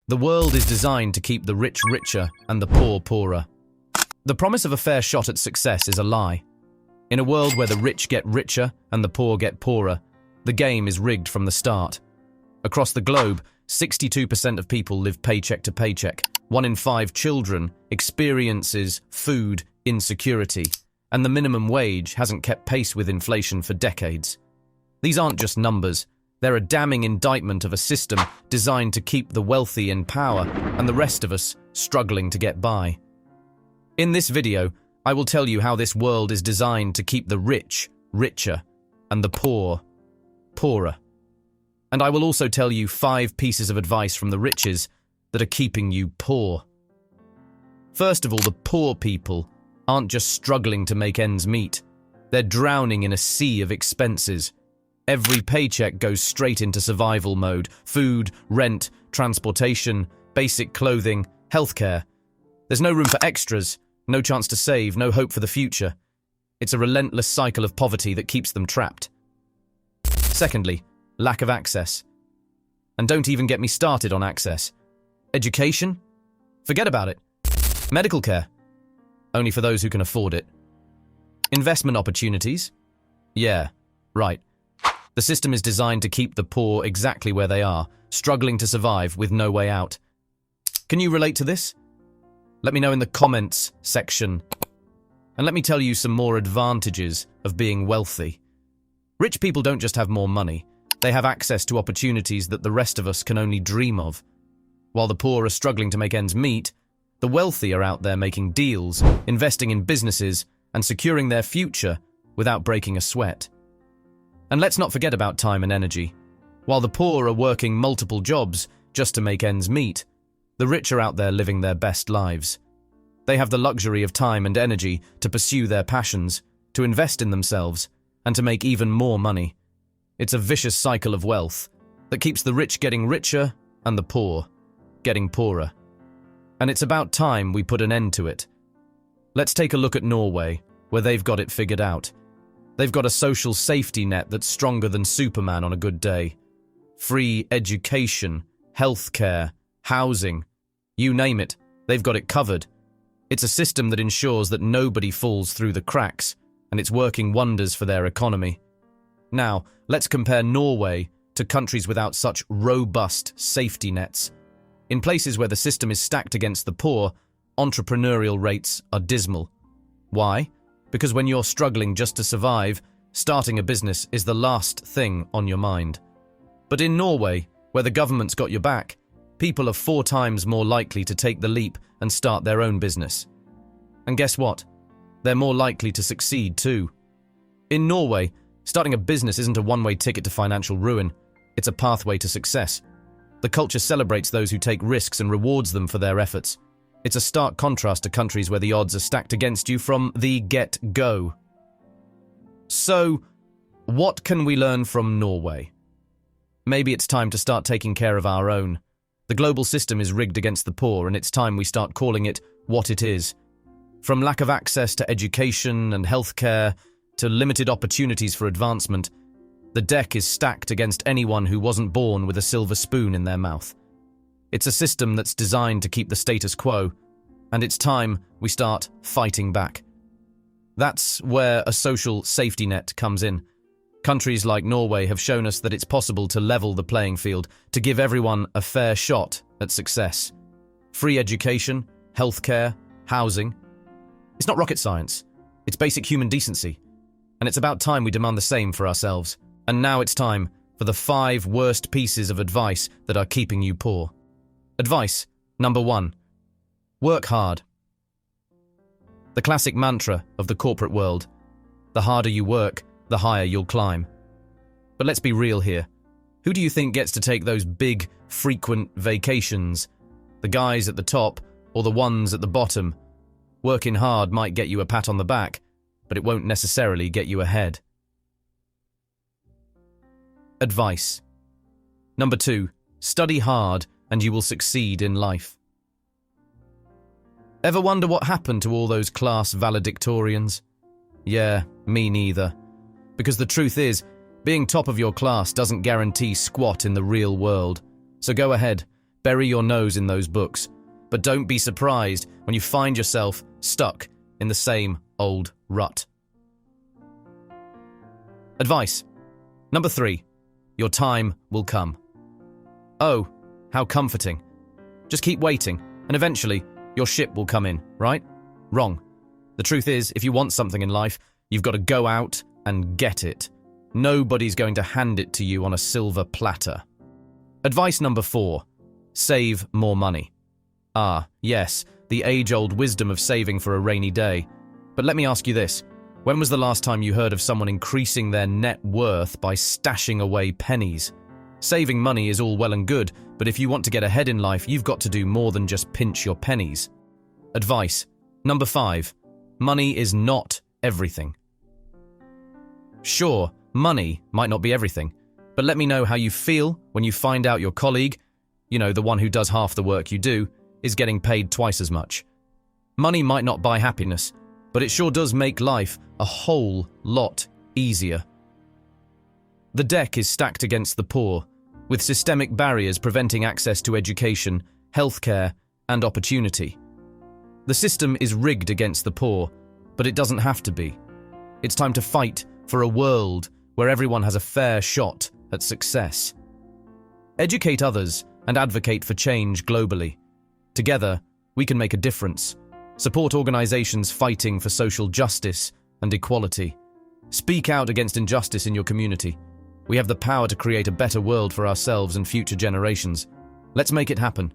The world is designed to keep the rich richer and the poor poorer. The promise of a fair shot at success is a lie. In a world where the rich get richer and the poor get poorer, the game is rigged from the start. Across the globe, 62% of people live paycheck to paycheck. 1 in 5 children experiences food insecurity, and the minimum wage hasn't kept pace with inflation for decades. These aren't just numbers. They're a damning indictment of a system designed to keep the wealthy in power and the rest of us struggling to get by. In this video, I will tell you how this world is designed to keep the rich richer and the poor poorer. And I will also tell you 5 pieces of advice from the riches that are keeping you poor. First of all, the poor people aren't just struggling to make ends meet. They're drowning in a sea of expenses. Every paycheck goes straight into survival mode: food, rent, transportation, basic clothing, healthcare. There's no room for extras, no chance to save, no hope for the future. It's a relentless cycle of poverty that keeps them trapped. Secondly, lack of access. And don't even get me started on access. Education? Forget about it. Medical care? Only for those who can afford it. Investment opportunities? Yeah, right. The system is designed to keep the poor exactly where they are, struggling to survive with no way out. Can you relate to this? Let me know in the comments section. And let me tell you some more advantages of being wealthy. Rich people don't just have more money. They have access to opportunities that the rest of us can only dream of. While the poor are struggling to make ends meet, the wealthy are out there making deals, investing in businesses, and securing their future without breaking a sweat. And let's not forget about time and energy. While the poor are working multiple jobs just to make ends meet, the rich are out there living their best lives. They have the luxury of time and energy to pursue their passions, to invest in themselves, and to make even more money. It's a vicious cycle of wealth that keeps the rich getting richer and the poor getting poorer. And it's about time we put an end to it. Let's take a look at Norway, where they've got it figured out. They've got a social safety net that's stronger than Superman on a good day. Free education, healthcare, housing, you name it, they've got it covered. It's a system that ensures that nobody falls through the cracks, and it's working wonders for their economy. Now, let's compare Norway to countries without such robust safety nets. In places where the system is stacked against the poor, entrepreneurial rates are dismal. Why? Because when you're struggling just to survive, starting a business is the last thing on your mind. But in Norway, where the government's got your back, people are 4 times more likely to take the leap and start their own business. And guess what? They're more likely to succeed too. In Norway, starting a business isn't a one-way ticket to financial ruin. It's a pathway to success. The culture celebrates those who take risks and rewards them for their efforts. It's a stark contrast to countries where the odds are stacked against you from the get-go. So, what can we learn from Norway? Maybe it's time to start taking care of our own. The global system is rigged against the poor, and it's time we start calling it what it is. From lack of access to education and healthcare to limited opportunities for advancement, the deck is stacked against anyone who wasn't born with a silver spoon in their mouth. It's a system that's designed to keep the status quo, and it's time we start fighting back. That's where a social safety net comes in. Countries like Norway have shown us that it's possible to level the playing field, to give everyone a fair shot at success. Free education, healthcare, housing. It's not rocket science. It's basic human decency. And it's about time we demand the same for ourselves. And now it's time for the 5 worst pieces of advice that are keeping you poor. Advice number 1. Work hard. The classic mantra of the corporate world: the harder you work, the higher you'll climb. But let's be real here. Who do you think gets to take those big, frequent vacations? The guys at the top or the ones at the bottom? Working hard might get you a pat on the back, but it won't necessarily get you ahead. Advice number 2. Study hard and you will succeed in life. Ever wonder what happened to all those class valedictorians? Yeah, me neither. Because the truth is, being top of your class doesn't guarantee squat in the real world. So go ahead, Bury your nose in those books, but don't be surprised when you find yourself stuck in the same old rut. Advice. Number 3. Your time will come. Oh, how comforting. Just keep waiting, and eventually your ship will come in, right? Wrong. The truth is, if you want something in life, you've got to go out and get it. Nobody's going to hand it to you on a silver platter. Advice number 4. Save more money. Ah, yes, the age-old wisdom of saving for a rainy day. But let me ask you this. When was the last time you heard of someone increasing their net worth by stashing away pennies? Saving money is all well and good, but if you want to get ahead in life, you've got to do more than just pinch your pennies. Advice. Number 5. Money is not everything. Sure, money might not be everything, but let me know how you feel when you find out your colleague, the one who does half the work you do, is getting paid twice as much. Money might not buy happiness, but it sure does make life a whole lot easier. The deck is stacked against the poor, with systemic barriers preventing access to education, healthcare, and opportunity. The system is rigged against the poor, but it doesn't have to be. It's time to fight for a world where everyone has a fair shot at success. Educate others and advocate for change globally. Together, we can make a difference. Support organizations fighting for social justice and equality. Speak out against injustice in your community. We have the power to create a better world for ourselves and future generations. Let's make it happen.